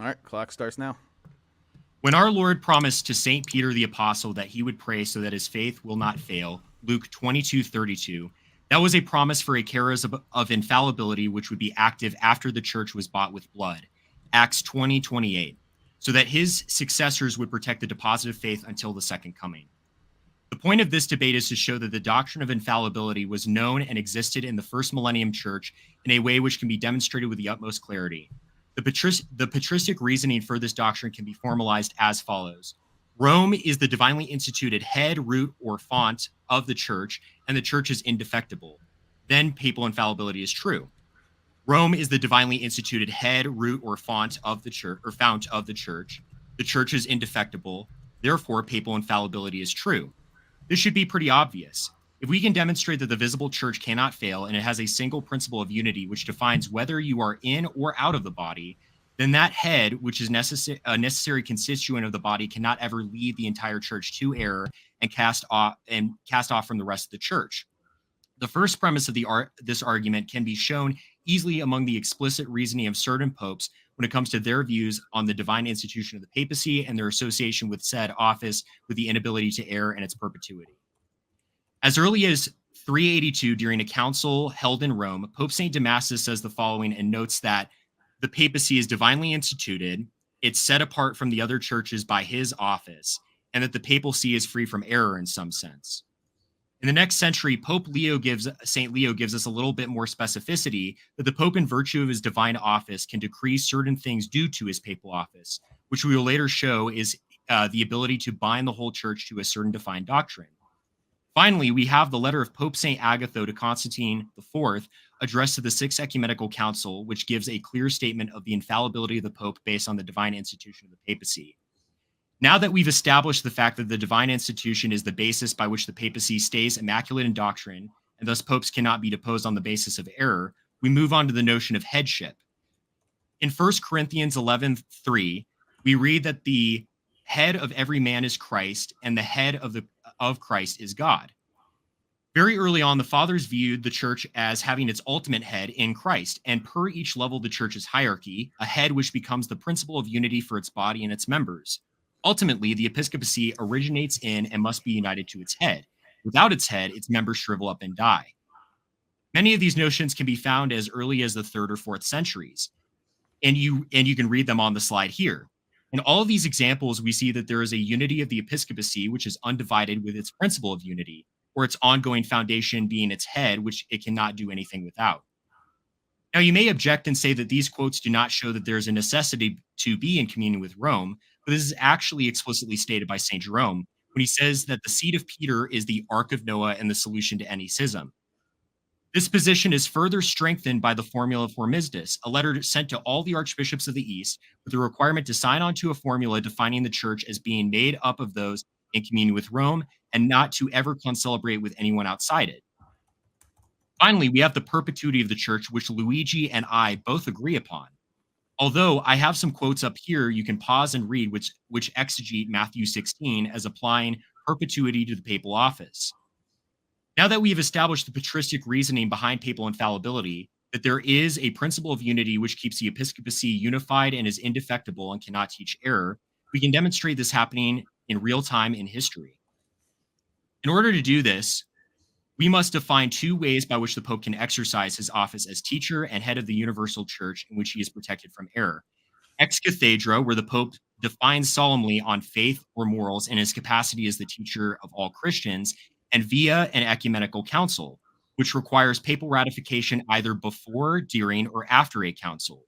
All right, clock starts now. When our Lord promised to St. Peter the Apostle that he would pray so that his faith will not fail, Luke 22:32, that was a promise for a charism of infallibility which would be active after the church was bought with blood, Acts 20:28, so that his successors would protect the deposit of faith until the second coming. The point of this debate is to show that the doctrine of infallibility was known and existed in the first millennium church in a way which can be demonstrated with the utmost clarity. The patristic reasoning for this doctrine can be formalized as follows. Rome is the divinely instituted head, root, or font of the church, and the church is indefectible. Then papal infallibility is true. Rome is the divinely instituted head, root, or font of the church, or fount of the church. The church is indefectible. Therefore, papal infallibility is true. This should be pretty obvious. If we can demonstrate that the visible church cannot fail and it has a single principle of unity which defines whether you are in or out of the body, then that head, which is a necessary constituent of the body, cannot ever lead the entire church to error and cast off from the rest of the church. The first premise of this argument can be shown easily among the explicit reasoning of certain popes when it comes to their views on the divine institution of the papacy and their association with said office with the inability to err and its perpetuity. As early as 382, during a council held in Rome, Pope St. Damasus says the following and notes that the papacy is divinely instituted, it's set apart from the other churches by his office, and that the papal see is free from error in some sense. In the next century, St. Leo gives us a little bit more specificity that the Pope, in virtue of his divine office, can decree certain things due to his papal office, which we will later show is the ability to bind the whole church to a certain defined doctrine. Finally, we have the letter of Pope St. Agatho to Constantine IV, addressed to the Sixth Ecumenical Council, which gives a clear statement of the infallibility of the Pope based on the divine institution of the papacy. Now that we've established the fact that the divine institution is the basis by which the papacy stays immaculate in doctrine, and thus popes cannot be deposed on the basis of error, we move on to the notion of headship. In 1 Corinthians 11:3, we read that the head of every man is Christ, and the head of Christ is God. Very early on, the fathers viewed the church as having its ultimate head in Christ, and per each level of the church's hierarchy, a head which becomes the principle of unity for its body and its members. Ultimately, the episcopacy originates in and must be united to its head. Without its head, its members shrivel up and die. Many of these notions can be found as early as the 3rd or 4th centuries, and you can read them on the slide here. In all of these examples, we see that there is a unity of the episcopacy, which is undivided with its principle of unity, or its ongoing foundation being its head, which it cannot do anything without. Now, you may object and say that these quotes do not show that there is a necessity to be in communion with Rome, but this is actually explicitly stated by St. Jerome when he says that the seed of Peter is the Ark of Noah and the solution to any schism. This position is further strengthened by the Formula of Hormisdas, a letter sent to all the archbishops of the East with the requirement to sign on to a formula defining the church as being made up of those in communion with Rome and not to ever concelebrate with anyone outside it. Finally, we have the perpetuity of the church, which Luigi and I both agree upon. Although I have some quotes up here, you can pause and read which exegete Matthew 16 as applying perpetuity to the papal office. Now that we have established the patristic reasoning behind papal infallibility, that there is a principle of unity which keeps the episcopacy unified and is indefectible and cannot teach error, we can demonstrate this happening in real time in history. In order to do this, we must define two ways by which the Pope can exercise his office as teacher and head of the universal church in which he is protected from error. Ex cathedra, where the Pope defines solemnly on faith or morals in his capacity as the teacher of all Christians, and via an ecumenical council, which requires papal ratification either before, during, or after a council.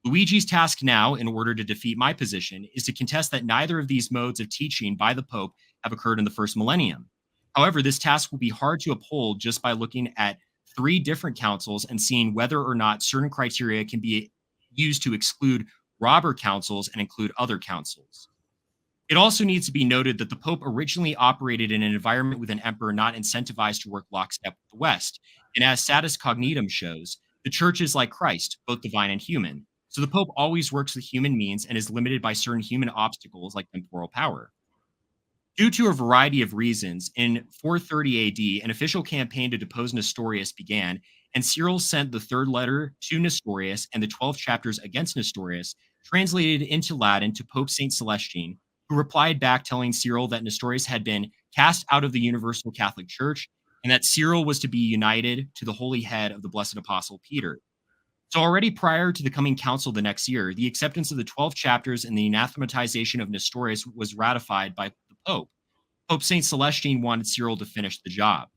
Luigi's task now, in order to defeat my position, is to contest that neither of these modes of teaching by the Pope have occurred in the first millennium. However, this task will be hard to uphold just by looking at 3 different councils and seeing whether or not certain criteria can be used to exclude robber councils and include other councils. It also needs to be noted that the Pope originally operated in an environment with an emperor not incentivized to work lockstep with the West. And as Status Cognitum shows, the church is like Christ, both divine and human. So the Pope always works with human means and is limited by certain human obstacles like temporal power. Due to a variety of reasons, in 430 AD, an official campaign to depose Nestorius began, and Cyril sent the 3rd letter to Nestorius and the 12 chapters against Nestorius translated into Latin to Pope St. Celestine, who replied back telling Cyril that Nestorius had been cast out of the Universal Catholic Church and that Cyril was to be united to the holy head of the Blessed Apostle Peter. So already prior to the coming council the next year, the acceptance of the 12 chapters and the anathematization of Nestorius was ratified by the Pope. Pope St. Celestine wanted Cyril to finish the job.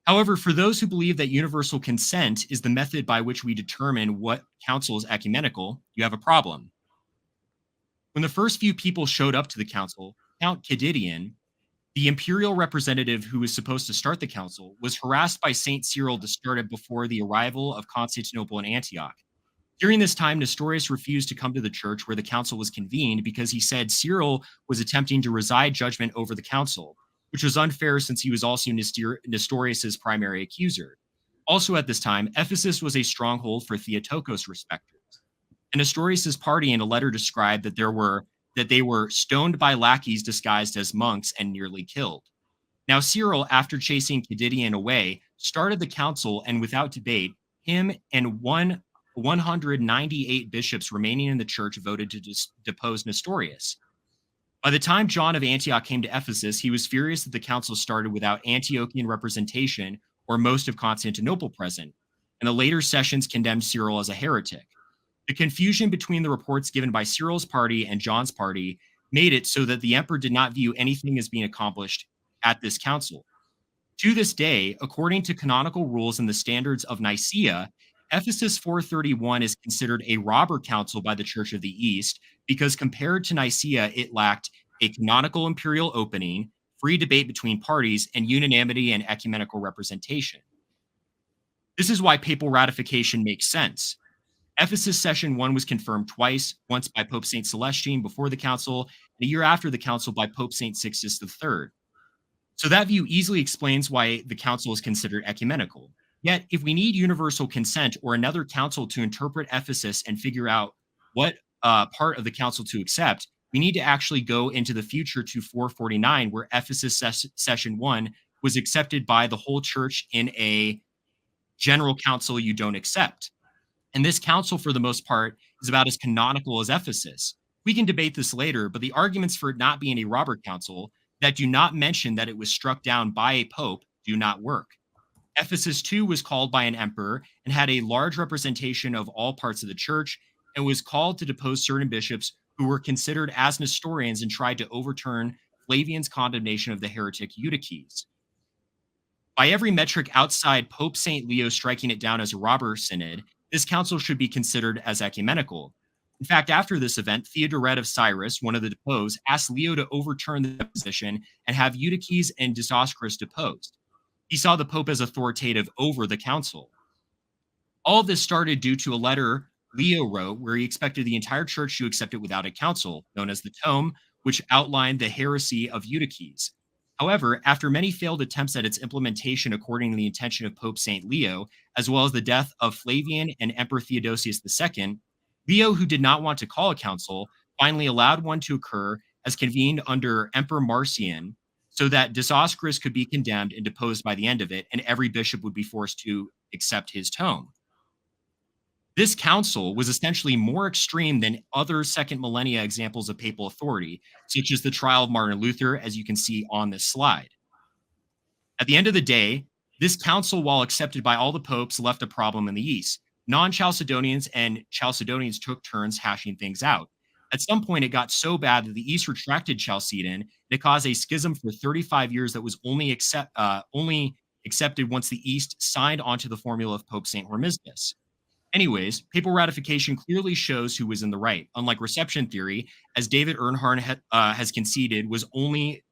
However, for those who believe that universal consent is the method by which we determine what council is ecumenical, you have a problem. When the first few people showed up to the council, Count Cadidian, the imperial representative who was supposed to start the council, was harassed by St. Cyril to start it before the arrival of Constantinople and Antioch. During this time, Nestorius refused to come to the church where the council was convened because he said Cyril was attempting to reside judgment over the council, which was unfair since he was also Nestorius's primary accuser. Also at this time, Ephesus was a stronghold for Theotokos respecters. And Nestorius's party in a letter described that they were stoned by lackeys disguised as monks and nearly killed. Now Cyril, after chasing Cadidian away, started the council, and without debate, him and 198 bishops remaining in the church voted to depose Nestorius. By the time John of Antioch came to Ephesus, he was furious that the council started without Antiochian representation or most of Constantinople present, and the later sessions condemned Cyril as a heretic. The confusion between the reports given by Cyril's party and John's party made it so that the emperor did not view anything as being accomplished at this council. To this day, according to canonical rules and the standards of Nicaea, Ephesus 431 is considered a robber council by the Church of the East because compared to Nicaea, it lacked a canonical imperial opening, free debate between parties, and unanimity and ecumenical representation. This is why papal ratification makes sense. Ephesus Session 1 was confirmed twice, once by Pope St. Celestine before the council, and a year after the council by Pope St. Sixtus III. So that view easily explains why the council is considered ecumenical. Yet, if we need universal consent or another council to interpret Ephesus and figure out what part of the council to accept, we need to actually go into the future to 449, where Ephesus Session 1 was accepted by the whole church in a general council you don't accept. And this council, for the most part, is about as canonical as Ephesus. We can debate this later, but the arguments for it not being a robber council that do not mention that it was struck down by a pope do not work. Ephesus too was called by an emperor and had a large representation of all parts of the church and was called to depose certain bishops who were considered as Nestorians and tried to overturn Flavian's condemnation of the heretic Eutyches. By every metric outside Pope St. Leo striking it down as a robber synod, this council should be considered as ecumenical. In fact, after this event, Theodoret of Cyrus, one of the deposed, asked Leo to overturn the deposition and have Eutyches and Dioscorus deposed. He saw the Pope as authoritative over the council. All of this started due to a letter Leo wrote where he expected the entire church to accept it without a council, known as the Tome, which outlined the heresy of Eutyches. However, after many failed attempts at its implementation according to the intention of Pope St. Leo, as well as the death of Flavian and Emperor Theodosius II, Leo, who did not want to call a council, finally allowed one to occur as convened under Emperor Marcian, so that Dioscorus could be condemned and deposed by the end of it, and every bishop would be forced to accept his tome. This council was essentially more extreme than other second millennia examples of papal authority, such as the trial of Martin Luther, as you can see on this slide. At the end of the day, this council, while accepted by all the popes, left a problem in the East. Non-Chalcedonians and Chalcedonians took turns hashing things out. At some point, it got so bad that the East retracted Chalcedon, and it caused a schism for 35 years that was only accepted once the East signed onto the formula of Pope St. Hormisdas. Anyways, papal ratification clearly shows who was in the right, unlike reception theory, as David Earnhardt has conceded, was only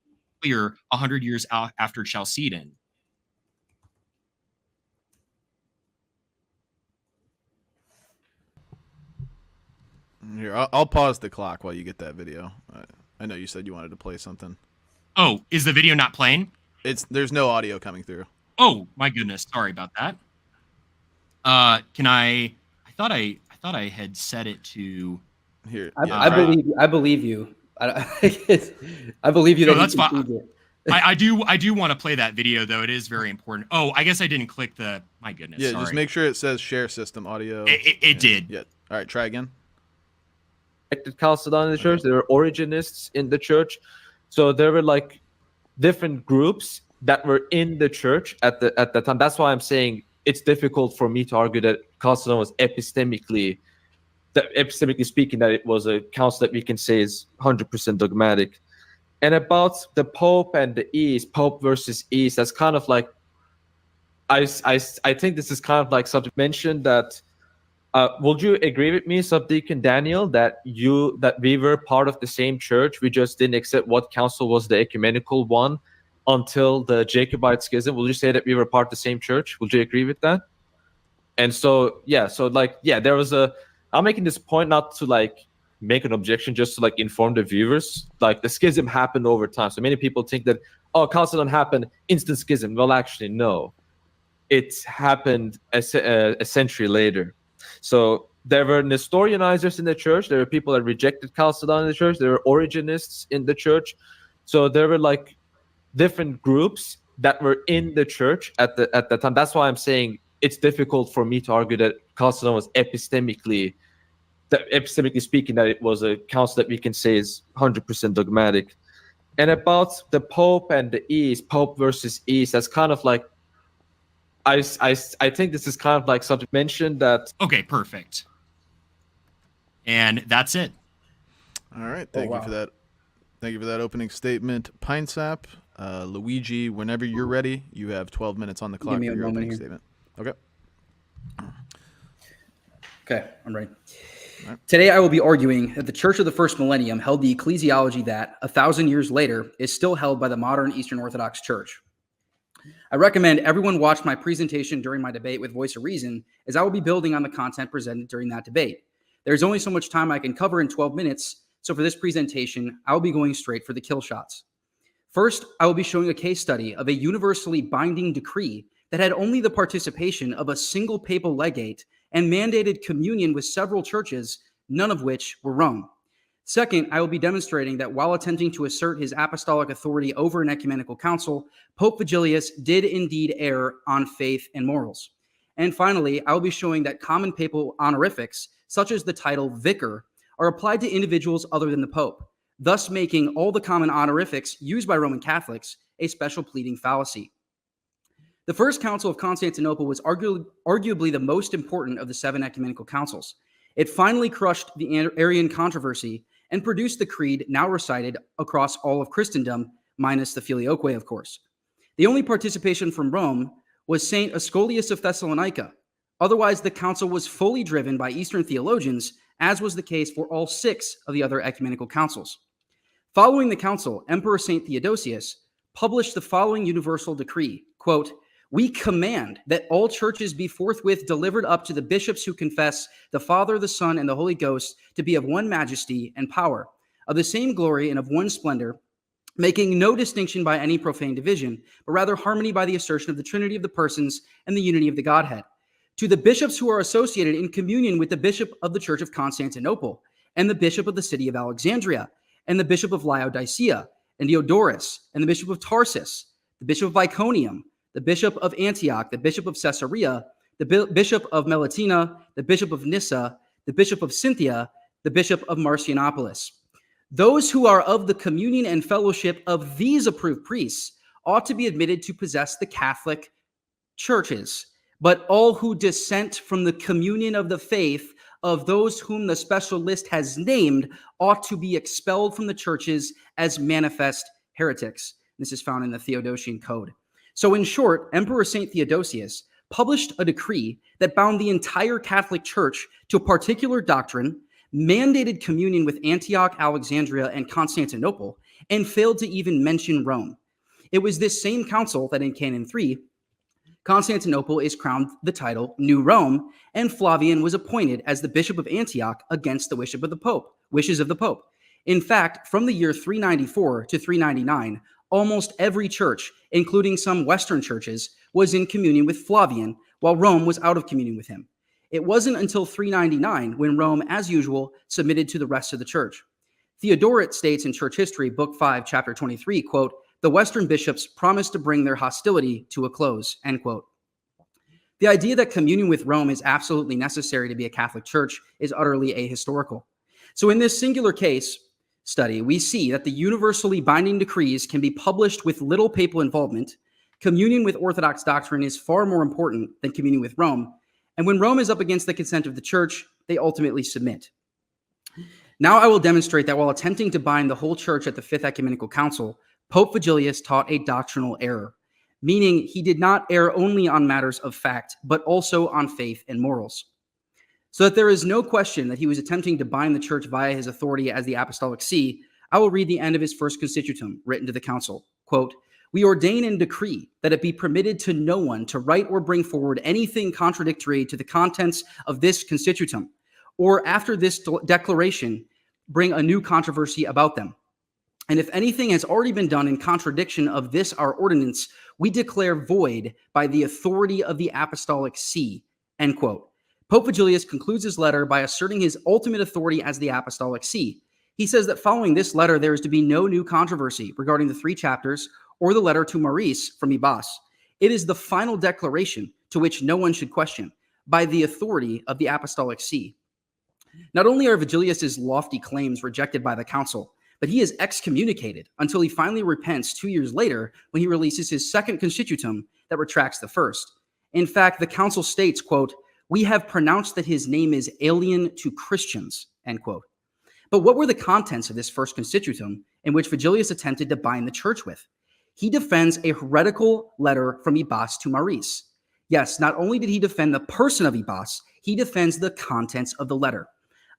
clear 100 years after Chalcedon. Here, I'll pause the clock while you get that video. I know you said you wanted to play something. Oh, is the video not playing? There's no audio coming through. Oh my goodness, sorry about that. Can I thought I had set it to here. I believe you. I believe you. No, that's fine. I do want to play that video though. It is very important. Oh, I guess I didn't click the. My goodness. Yeah, sorry. Just make sure it says share system audio. It did. Yeah. All right, try again. Chalcedon in the church. There were Origenists in the church. So there were like different groups that were in the church at the time. That's why I'm saying it's difficult for me to argue that Chalcedon was epistemically speaking, that it was a council that we can say is 100% dogmatic. And about the Pope and the East, Pope versus East, that's kind of like, I think this is kind of like something mentioned that, would you agree with me, Subdeacon Daniel, that we were part of the same church, we just didn't accept what council was the ecumenical one until the Jacobite schism? Will you say that we were part of the same church? Would you agree with that? And so, there was I'm making this point not to like make an objection, just to like inform the viewers. Like the schism happened over time. So many people think that, oh, Chalcedon happened, instant schism. Well, actually, no. It happened a century later. So there were Nestorianizers in the church. There were people that rejected Chalcedon in the church. There were Origenists in the church. So there were like different groups that were in the church at the time. That's why I'm saying it's difficult for me to argue that Chalcedon was epistemically speaking, that it was a council that we can say is 100% dogmatic. And about the Pope and the East, Pope versus East, that's kind of like, I think this is kind of like something mentioned that. Okay, perfect. And that's it. All right. Thank you for that. Thank you for that opening statement, Pinesap. Luigi, whenever you're ready, you have 12 minutes on the clock for your opening statement. Okay. Okay, I'm ready. Right. Today I will be arguing that the Church of the First Millennium held the ecclesiology that, 1,000 years later, is still held by the modern Eastern Orthodox Church. I recommend everyone watch my presentation during my debate with Voice of Reason, as I will be building on the content presented during that debate. There's only so much time I can cover in 12 minutes, so for this presentation, I will be going straight for the kill shots. First, I will be showing a case study of a universally binding decree that had only the participation of a single papal legate and mandated communion with several churches, none of which were Rome. Second, I will be demonstrating that while attempting to assert his apostolic authority over an ecumenical council, Pope Vigilius did indeed err on faith and morals. And finally, I will be showing that common papal honorifics, such as the title vicar, are applied to individuals other than the Pope, thus making all the common honorifics used by Roman Catholics a special pleading fallacy. The First Council of Constantinople was arguably the most important of the 7 ecumenical councils. It finally crushed the Arian controversy and produced the creed now recited across all of Christendom, minus the Filioque, of course. The only participation from Rome was St. Ascolius of Thessalonica. Otherwise, the council was fully driven by Eastern theologians, as was the case for all 6 of the other ecumenical councils. Following the council, Emperor St. Theodosius published the following universal decree, quote, "We command that all churches be forthwith delivered up to the bishops who confess the Father, the Son, and the Holy Ghost to be of one majesty and power, of the same glory and of one splendor, making no distinction by any profane division, but rather harmony by the assertion of the Trinity of the persons and the unity of the Godhead. To the bishops who are associated in communion with the bishop of the Church of Constantinople, and the bishop of the city of Alexandria, and the bishop of Laodicea, and Diodorus, and the bishop of Tarsus, the bishop of Iconium, the bishop of Antioch, the bishop of Caesarea, the bishop of Melitena, the bishop of Nyssa, the bishop of Cynthia, the bishop of Marcianopolis. Those who are of the communion and fellowship of these approved priests ought to be admitted to possess the Catholic churches, but all who dissent from the communion of the faith of those whom the special list has named ought to be expelled from the churches as manifest heretics." This is found in the Theodosian Code. So in short, Emperor St. Theodosius published a decree that bound the entire Catholic Church to a particular doctrine, mandated communion with Antioch, Alexandria, and Constantinople, and failed to even mention Rome. It was this same council that in Canon 3, Constantinople is crowned the title New Rome, and Flavian was appointed as the Bishop of Antioch against the wishes of the Pope. In fact, from the year 394 to 399, almost every church, including some Western churches, was in communion with Flavian, while Rome was out of communion with him. It wasn't until 399 when Rome, as usual, submitted to the rest of the church. Theodoret states in Church History, Book 5, Chapter 23, quote, "The Western bishops promised to bring their hostility to a close," end quote. The idea that communion with Rome is absolutely necessary to be a Catholic church is utterly ahistorical. So in this singular case study, we see that the universally binding decrees can be published with little papal involvement. Communion with Orthodox doctrine is far more important than communion with Rome. And when Rome is up against the consent of the church, they ultimately submit. Now I will demonstrate that while attempting to bind the whole church at the Fifth Ecumenical Council, Pope Vigilius taught a doctrinal error, meaning he did not err only on matters of fact, but also on faith and morals. So that there is no question that he was attempting to bind the church via his authority as the Apostolic See, I will read the end of his first constitutum written to the council. Quote, "We ordain and decree that it be permitted to no one to write or bring forward anything contradictory to the contents of this constitutum, or after this declaration, bring a new controversy about them. And if anything has already been done in contradiction of this our ordinance, we declare void by the authority of the Apostolic See." End quote. Pope Vigilius concludes his letter by asserting his ultimate authority as the Apostolic See. He says that following this letter, there is to be no new controversy regarding the 3 chapters or the letter to Maurice from Ibas. It is the final declaration to which no one should question, by the authority of the Apostolic See. Not only are Vigilius's lofty claims rejected by the council, but he is excommunicated until he finally repents 2 years later when he releases his second constitutum that retracts the first. In fact, the council states, quote, "We have pronounced that his name is alien to Christians," end quote. But what were the contents of this first constitutum in which Vigilius attempted to bind the church with? He defends a heretical letter from Ibas to Maurice. Yes, not only did he defend the person of Ibas, he defends the contents of the letter.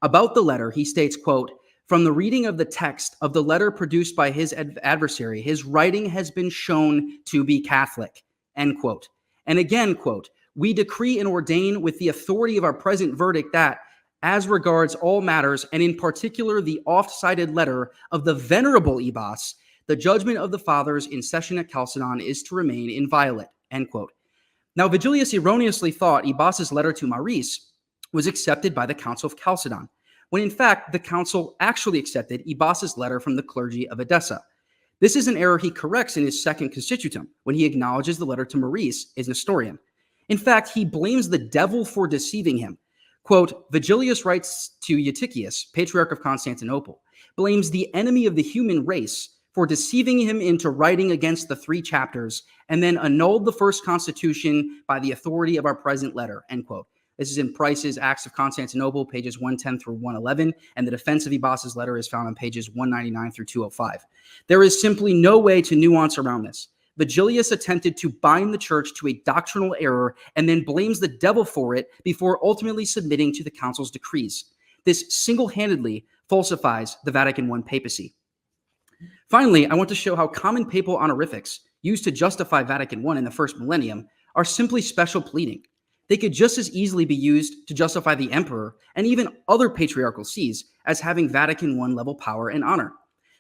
About the letter, he states, quote, "From the reading of the text of the letter produced by his adversary, his writing has been shown to be Catholic," end quote. And again, quote, "We decree and ordain with the authority of our present verdict that, as regards all matters, and in particular the oft-cited letter of the venerable Ibas, the judgment of the fathers in session at Chalcedon is to remain inviolate," end quote. Now, Vigilius erroneously thought Ibas's letter to Maurice was accepted by the Council of Chalcedon, when in fact the council actually accepted Ibas's letter from the clergy of Edessa. This is an error he corrects in his second constitutum, when he acknowledges the letter to Maurice is Nestorian. In fact, he blames the devil for deceiving him. Quote, Vigilius writes to Eutychius, Patriarch of Constantinople, blames the enemy of the human race for deceiving him into writing against the 3 chapters, and then annulled the first constitution by the authority of our present letter, end quote. This is in Price's Acts of Constantinople, pages 110 through 111, and the defense of Ibas's letter is found on pages 199 through 205. There is simply no way to nuance around this. Vigilius attempted to bind the church to a doctrinal error and then blames the devil for it before ultimately submitting to the council's decrees. This single-handedly falsifies the Vatican I papacy. Finally, I want to show how common papal honorifics used to justify Vatican I in the first millennium are simply special pleading. They could just as easily be used to justify the emperor and even other patriarchal sees as having Vatican I level power and honor.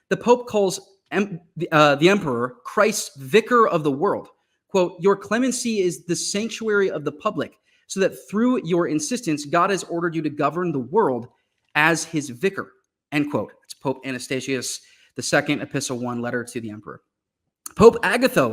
The Pope calls the emperor Christ's vicar of the world. Quote, "Your clemency is the sanctuary of the public, so that through your insistence, God has ordered you to govern the world as his vicar," end quote. It's Pope Anastasius II, Epistle 1, letter to the emperor. Pope Agatho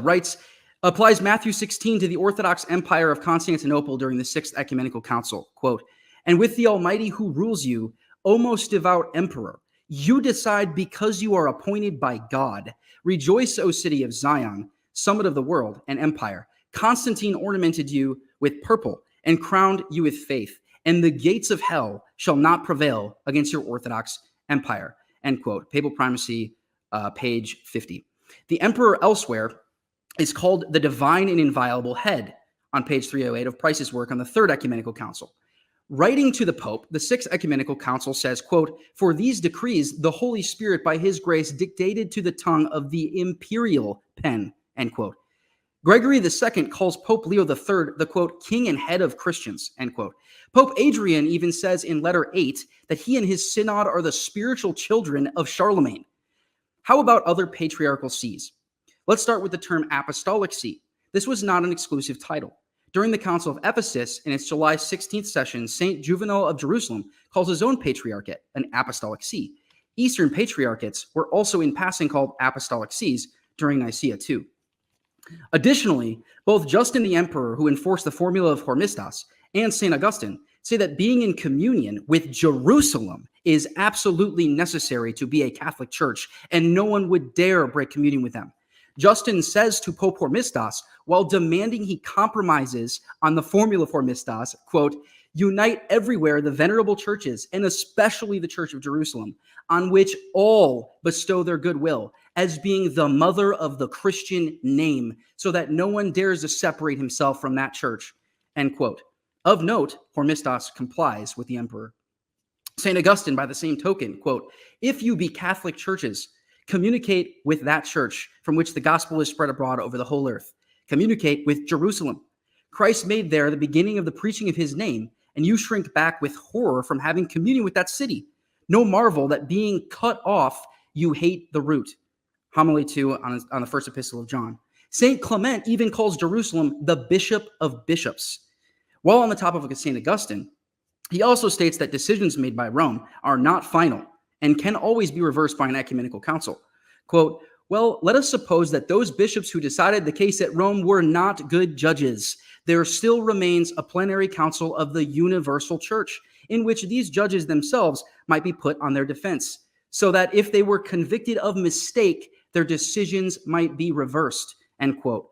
applies Matthew 16 to the Orthodox Empire of Constantinople during the 6th Ecumenical Council. Quote, "And with the Almighty who rules you, O most devout emperor, you decide because you are appointed by God. Rejoice, O city of Zion, summit of the world and empire. Constantine ornamented you with purple and crowned you with faith, and the gates of hell shall not prevail against your Orthodox empire," end quote. Papal Primacy, page 50. The emperor elsewhere is called the divine and inviolable head on page 308 of Price's work on the 3rd Ecumenical Council. Writing to the Pope, the 6th Ecumenical Council says, quote, "For these decrees, the Holy Spirit by his grace dictated to the tongue of the imperial pen," end quote. Gregory II calls Pope Leo III the, quote, "king and head of Christians," end quote. Pope Adrian even says in letter 8 that he and his synod are the spiritual children of Charlemagne. How about other patriarchal sees? Let's start with the term apostolic see. This was not an exclusive title. During the Council of Ephesus, in its July 16th session, St. Juvenal of Jerusalem calls his own patriarchate an apostolic see. Eastern patriarchates were also in passing called apostolic sees during Nicaea too. Additionally, both Justin the Emperor, who enforced the formula of Hormisdas, and St. Augustine say that being in communion with Jerusalem is absolutely necessary to be a Catholic church, and no one would dare break communion with them. Justin says to Pope Hormisdas, while demanding he compromises on the formula for Mistas, quote, unite everywhere the venerable churches, and especially the Church of Jerusalem, on which all bestow their goodwill, as being the mother of the Christian name, so that no one dares to separate himself from that church, end quote. Of note, Hormisdas complies with the emperor. St. Augustine, by the same token, quote, if you be Catholic churches, communicate with that church from which the gospel is spread abroad over the whole earth. Communicate with Jerusalem. Christ made there the beginning of the preaching of his name, and you shrink back with horror from having communion with that city. No marvel that being cut off, you hate the root. Homily 2 on the first epistle of John. St. Clement even calls Jerusalem the bishop of bishops. While on the topic of St. Augustine, he also states that decisions made by Rome are not final and can always be reversed by an ecumenical council. Quote, well, let us suppose that those bishops who decided the case at Rome were not good judges. There still remains a plenary council of the universal church, in which these judges themselves might be put on their defense, so that if they were convicted of mistake, their decisions might be reversed, end quote.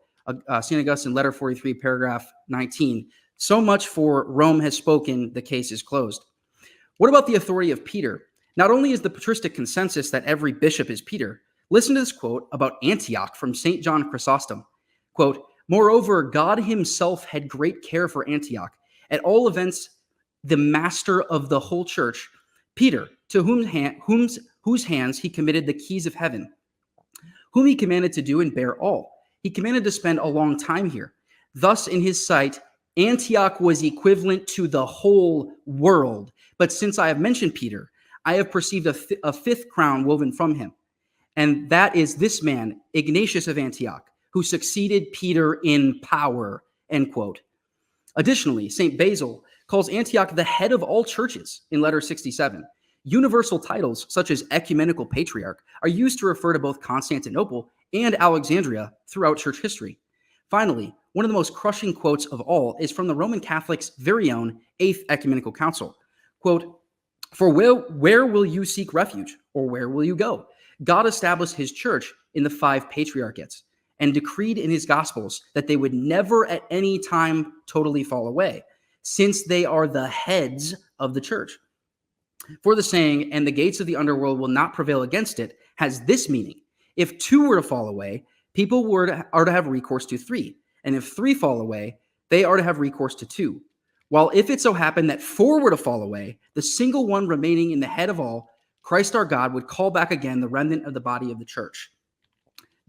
St. Augustine, letter 43, paragraph 19. So much for Rome has spoken, the case is closed. What about the authority of Peter? Not only is the patristic consensus that every bishop is Peter, listen to this quote about Antioch from St. John Chrysostom. Quote, moreover, God himself had great care for Antioch. At all events, the master of the whole church, Peter, to whose hands he committed the keys of heaven, whom he commanded to do and bear all. He commanded to spend a long time here. Thus, in his sight, Antioch was equivalent to the whole world. But since I have mentioned Peter, I have perceived a fifth crown woven from him. And that is this man, Ignatius of Antioch, who succeeded Peter in power, end quote. Additionally, St. Basil calls Antioch the head of all churches in letter 67. Universal titles, such as ecumenical patriarch, are used to refer to both Constantinople and Alexandria throughout church history. Finally, one of the most crushing quotes of all is from the Roman Catholic's very own Eighth Ecumenical Council. Quote, for where will you seek refuge, or where will you go? God established his church in the 5 patriarchates and decreed in his gospels that they would never at any time totally fall away, since they are the heads of the church. For the saying, and the gates of the underworld will not prevail against it, has this meaning. If 2 were to fall away, people are to have recourse to 3. And if 3 fall away, they are to have recourse to 2. While if it so happened that 4 were to fall away, the single one remaining in the head of all, Christ our God, would call back again the remnant of the body of the church.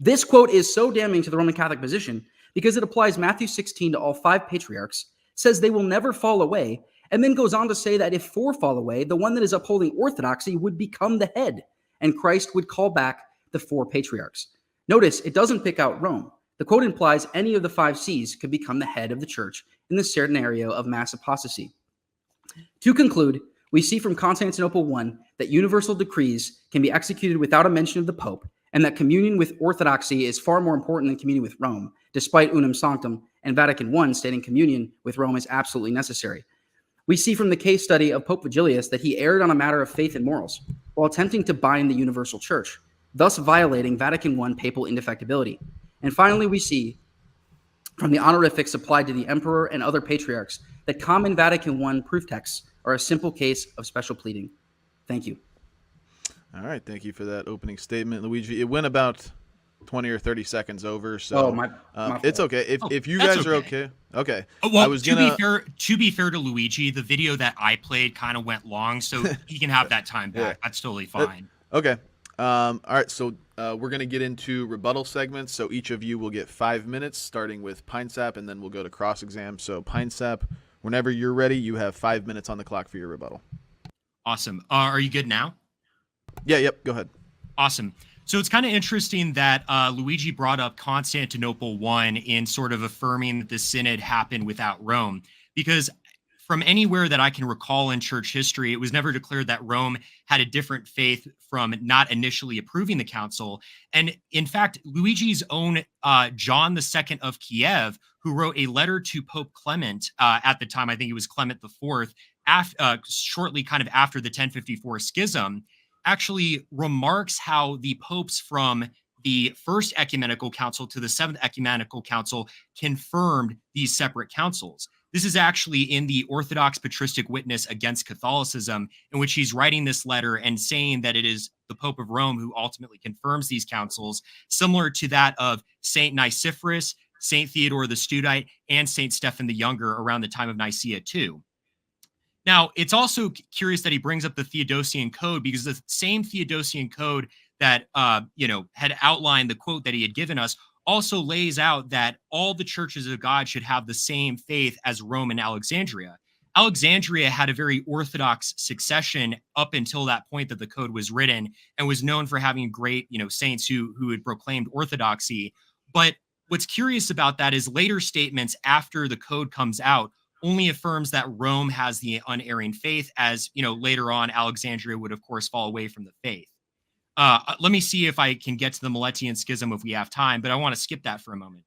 This quote is so damning to the Roman Catholic position because it applies Matthew 16 to all 5 patriarchs, says they will never fall away, and then goes on to say that if 4 fall away, the one that is upholding orthodoxy would become the head, and Christ would call back the 4 patriarchs. Notice it doesn't pick out Rome. The quote implies any of the 5 sees could become the head of the church in the scenario of mass apostasy. To conclude, we see from Constantinople I that universal decrees can be executed without a mention of the Pope, and that communion with orthodoxy is far more important than communion with Rome, despite Unum Sanctum and Vatican I stating communion with Rome is absolutely necessary. We see from the case study of Pope Vigilius that he erred on a matter of faith and morals while attempting to bind the universal church, thus violating Vatican I papal indefectibility. And finally, we see from the honorifics applied to the emperor and other patriarchs that common Vatican I proof texts are a simple case of special pleading. Thank you. All right. Thank you for that opening statement, Luigi. It went about 20 or 30 seconds over, so my it's okay. If you guys are okay. Okay. Well, to be fair to Luigi, the video that I played kind of went long, so he can have that time back. Yeah. That's totally fine. Okay. All right. So we're going to get into rebuttal segments. So each of you will get 5 minutes, starting with Pinesap, and then we'll go to cross-exam. So Pinesap, whenever you're ready, you have 5 minutes on the clock for your rebuttal. Awesome. Are you good now? Yeah. Yep. Go ahead. Awesome. So it's kind of interesting that Luigi brought up Constantinople I in sort of affirming that the synod happened without Rome, because from anywhere that I can recall in church history, it was never declared that Rome had a different faith from not initially approving the council. And in fact, Luigi's own John II of Kiev, who wrote a letter to Pope Clement at the time, I think it was Clement IV, shortly kind of after the 1054 schism, actually remarks how the popes from the first ecumenical council to the seventh ecumenical council confirmed these separate councils. This is actually in the Orthodox Patristic Witness Against Catholicism, in which he's writing this letter and saying that it is the Pope of Rome who ultimately confirms these councils, similar to that of St. Nicephorus, St. Theodore the Studite, and St. Stephen the Younger around the time of Nicaea too. Now, it's also curious that he brings up the Theodosian Code, because the same Theodosian Code that had outlined the quote that he had given us also lays out that all the churches of God should have the same faith as Rome and Alexandria. Alexandria had a very Orthodox succession up until that point that the code was written, and was known for having great, saints who had proclaimed Orthodoxy. But what's curious about that is later statements after the code comes out only affirms that Rome has the unerring faith, as later on Alexandria would of course fall away from the faith. Let me see if I can get to the Meletian Schism if we have time, but I want to skip that for a moment.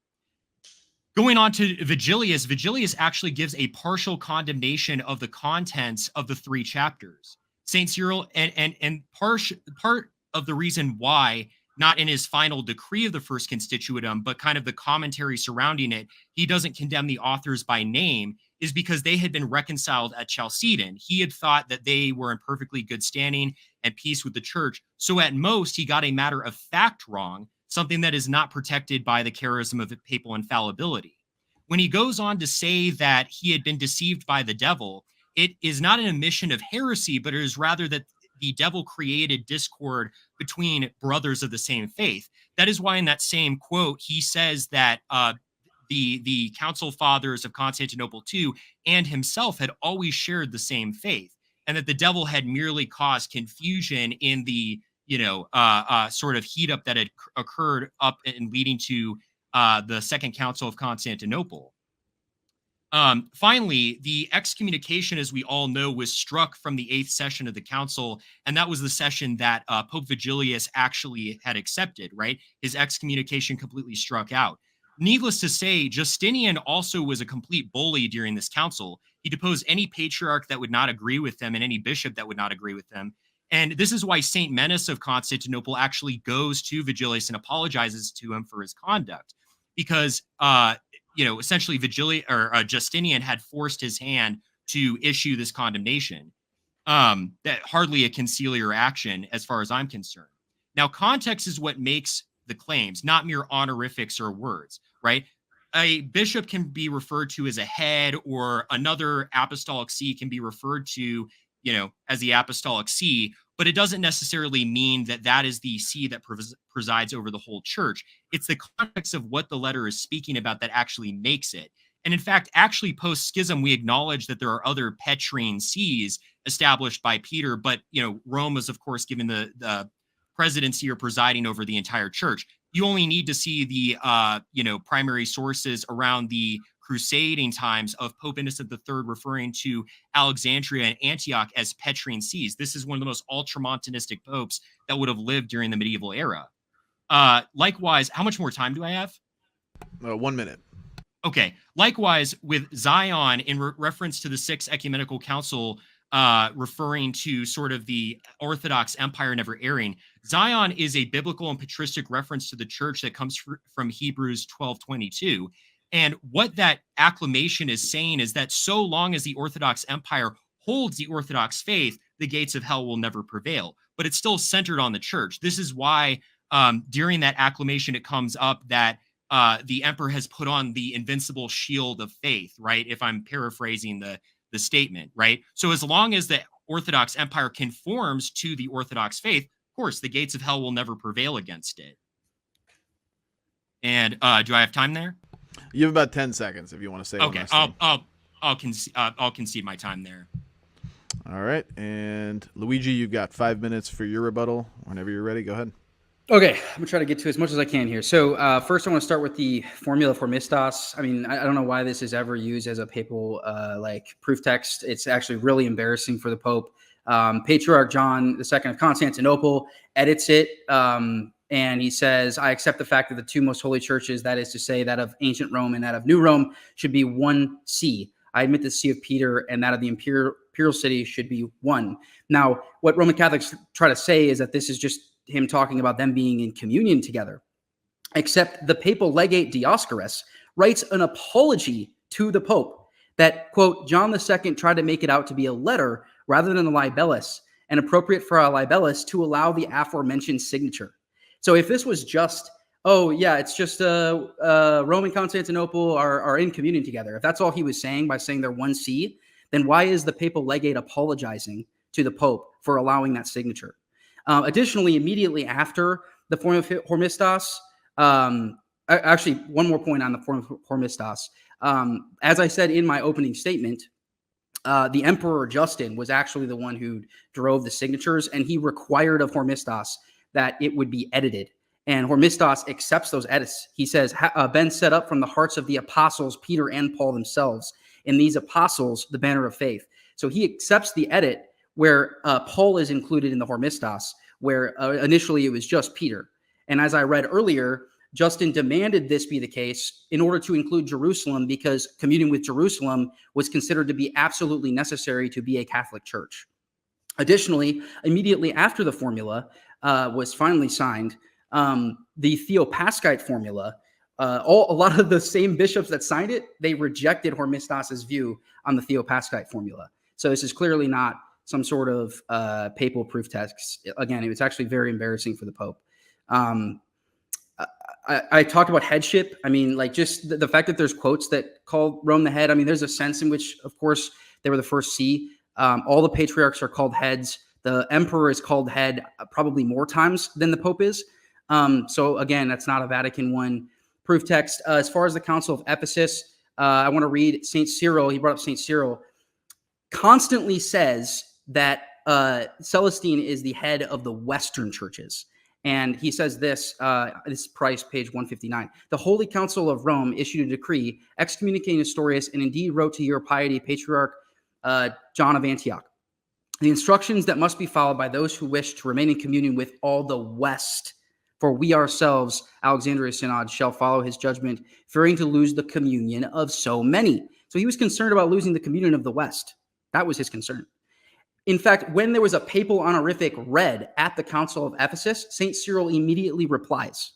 Going on to Vigilius, Vigilius actually gives a partial condemnation of the contents of the 3 chapters. St. Cyril, and part of the reason why, not in his final decree of the First Constitutum, but kind of the commentary surrounding it, he doesn't condemn the authors by name, is because they had been reconciled at Chalcedon. He had thought that they were in perfectly good standing and peace with the church. So at most, he got a matter of fact wrong, something that is not protected by the charism of papal infallibility. When he goes on to say that he had been deceived by the devil, it is not an admission of heresy, but it is rather that the devil created discord between brothers of the same faith. That is why in that same quote, he says that the council fathers of Constantinople II and himself had always shared the same faith, and that the devil had merely caused confusion in the sort of heat up that had occurred up and leading to the Second Council of Constantinople. Finally, the excommunication, as we all know, was struck from the 8th session of the council, and that was the session that Pope Vigilius actually had accepted, right? His excommunication completely struck out. Needless to say, Justinian also was a complete bully during this council. He deposed any patriarch that would not agree with them and any bishop that would not agree with them. And this is why St. Menas of Constantinople actually goes to Vigilius and apologizes to him for his conduct, because essentially Justinian had forced his hand to issue this condemnation. That hardly a conciliar action as far as I'm concerned. Now, context is what makes the claims, not mere honorifics or words, right? A bishop can be referred to as a head, or another apostolic see can be referred to, as the apostolic see, but it doesn't necessarily mean that that is the see that presides over the whole church. It's the context of what the letter is speaking about that actually makes it. And in fact, actually post-schism, we acknowledge that there are other Petrine sees established by Peter, but, Rome was, of course, given the presidency or presiding over the entire church. You only need to see the, primary sources around the crusading times of Pope Innocent III referring to Alexandria and Antioch as Petrine sees. This is one of the most ultramontanistic popes that would have lived during the medieval era. Likewise, how much more time do I have? 1 minute. Okay. Likewise, with Zion, in reference to the 6th Ecumenical Council, referring to sort of the Orthodox Empire never erring, Zion is a biblical and patristic reference to the church that comes from Hebrews 12:22. And what that acclamation is saying is that so long as the Orthodox Empire holds the Orthodox faith, the gates of hell will never prevail. But it's still centered on the church. This is why during that acclamation, it comes up that the emperor has put on the invincible shield of faith, right? If I'm paraphrasing the statement, right? So as long as the Orthodox Empire conforms to the Orthodox faith, of course, the gates of hell will never prevail against it. And do I have time there? You have about 10 seconds if you want to say. Okay, I'll concede my time there. All right, and Luigi, you've got 5 minutes for your rebuttal. Whenever you're ready, go ahead. Okay, I'm gonna try to get to as much as I can here. So first, I want to start with the Formula Formistas. I mean, I don't know why this is ever used as a papal proof text. It's actually really embarrassing for the Pope. Patriarch John II of Constantinople edits it, and he says, "I accept the fact that the two most holy churches, that is to say, that of ancient Rome and that of New Rome, should be one see. I admit the see of Peter and that of the imperial city should be one. Now, what Roman Catholics try to say is that this is just him talking about them being in communion together. Except the papal legate Dioscorus writes an apology to the Pope that, quote, John II tried to make it out to be a letter rather than a libellus, and appropriate for a libellus to allow the aforementioned signature. So if this was just, oh, yeah, it's just Rome and Constantinople are in communion together, if that's all he was saying by saying they're one see, then why is the papal legate apologizing to the Pope for allowing that signature? Additionally, immediately after the form of Hormisdas, actually, one more point on the form of Hormisdas. As I said in my opening statement, the Emperor Justin was actually the one who drove the signatures, and he required of Hormisdas that it would be edited. And Hormisdas accepts those edits. He says, been set up from the hearts of the apostles, Peter and Paul themselves, in these apostles, the banner of faith. So he accepts the edit where Paul is included in the Hormisdas, where initially it was just Peter. And as I read earlier, Justin demanded this be the case in order to include Jerusalem because communion with Jerusalem was considered to be absolutely necessary to be a Catholic church. Additionally, immediately after the formula was finally signed, the Theopaschite formula, a lot of the same bishops that signed it, they rejected Hormisdas's view on the Theopaschite formula. So this is clearly not some sort of papal proof text. Again, it was actually very embarrassing for the Pope. I talked about headship. I mean, like just the fact that there's quotes that call Rome the head. I mean, there's a sense in which, of course, they were the first see. All the patriarchs are called heads. The emperor is called head probably more times than the Pope is. So again, that's not a Vatican I proof text. As far as the Council of Ephesus, I want to read St. Cyril. He brought up St. Cyril. Constantly says that Celestine is the head of the Western churches. And he says this, this is Price, page 159. The Holy Council of Rome issued a decree excommunicating Nestorius and indeed wrote to your piety Patriarch John of Antioch. The instructions that must be followed by those who wish to remain in communion with all the West, for we ourselves, Alexandria Synod, shall follow his judgment, fearing to lose the communion of so many. So he was concerned about losing the communion of the West. That was his concern. In fact, when there was a papal honorific read at the Council of Ephesus, St. Cyril immediately replies.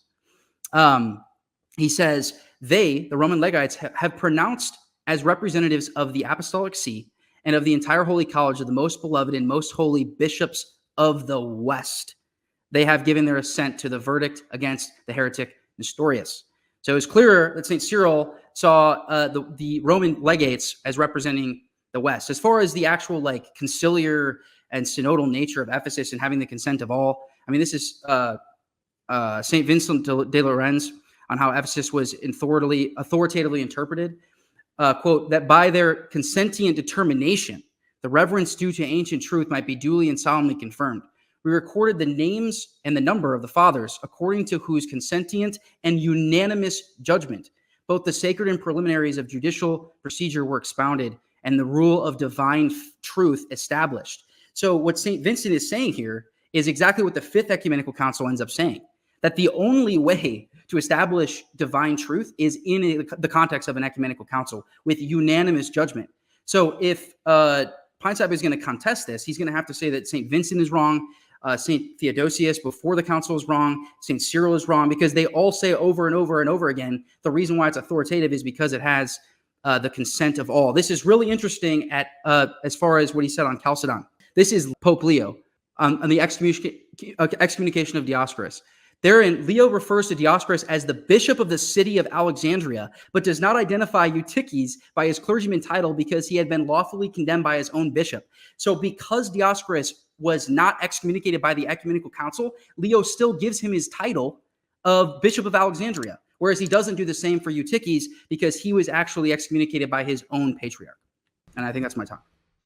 He says, they, the Roman legates, have pronounced as representatives of the Apostolic See and of the entire Holy College of the most beloved and most holy bishops of the West. They have given their assent to the verdict against the heretic Nestorius. So it's clear that St. Cyril saw the Roman legates as representing the West. As far as the actual like conciliar and synodal nature of Ephesus and having the consent of all, I mean, this is St. Vincent de Lorenz on how Ephesus was authoritatively interpreted, quote, that by their consentient determination, the reverence due to ancient truth might be duly and solemnly confirmed. We recorded the names and the number of the fathers, according to whose consentient and unanimous judgment, both the sacred and preliminaries of judicial procedure were expounded, and the rule of divine truth established. So what St. Vincent is saying here is exactly what the Fifth Ecumenical Council ends up saying, that the only way to establish divine truth is in the context of an ecumenical council with unanimous judgment. So if Pinesap is going to contest this, he's going to have to say that St. Vincent is wrong, St. Theodosius before the council is wrong, St. Cyril is wrong, because they all say over and over and over again, the reason why it's authoritative is because it has the consent of all. This is really interesting at as far as what he said on Chalcedon. This is Pope Leo on the excommunication of Dioscorus. Therein, Leo refers to Dioscorus as the bishop of the city of Alexandria, but does not identify Eutyches by his clergyman title because he had been lawfully condemned by his own bishop. So because Dioscorus was not excommunicated by the ecumenical council, Leo still gives him his title of bishop of Alexandria, whereas he doesn't do the same for Eutyches because he was actually excommunicated by his own patriarch. And I think that's my time.